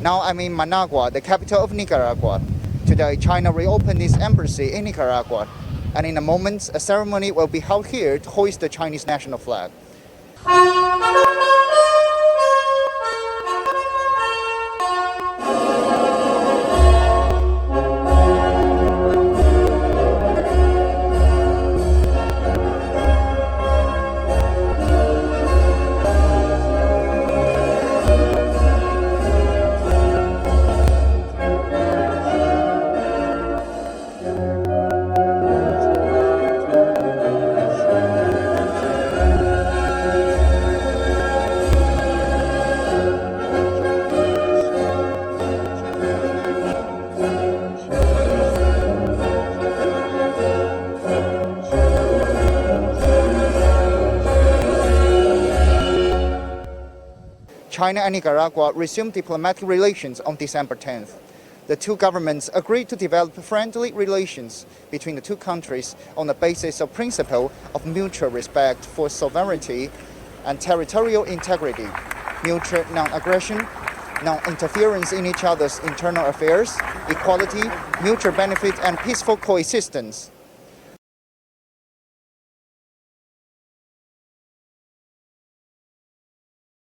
Now I'm in Managua, the capital of Nicaragua. Today, China reopened its embassy in Nicaragua, and in a moment, a ceremony will be held here to hoist the Chinese national flag. China and Nicaragua resumed diplomatic relations on December 10th. The two governments agreed to develop friendly relations between the two countries on the basis of principle of mutual respect for sovereignty and territorial integrity, mutual non-aggression, non-interference in each other's internal affairs, equality, mutual benefit, and peaceful coexistence.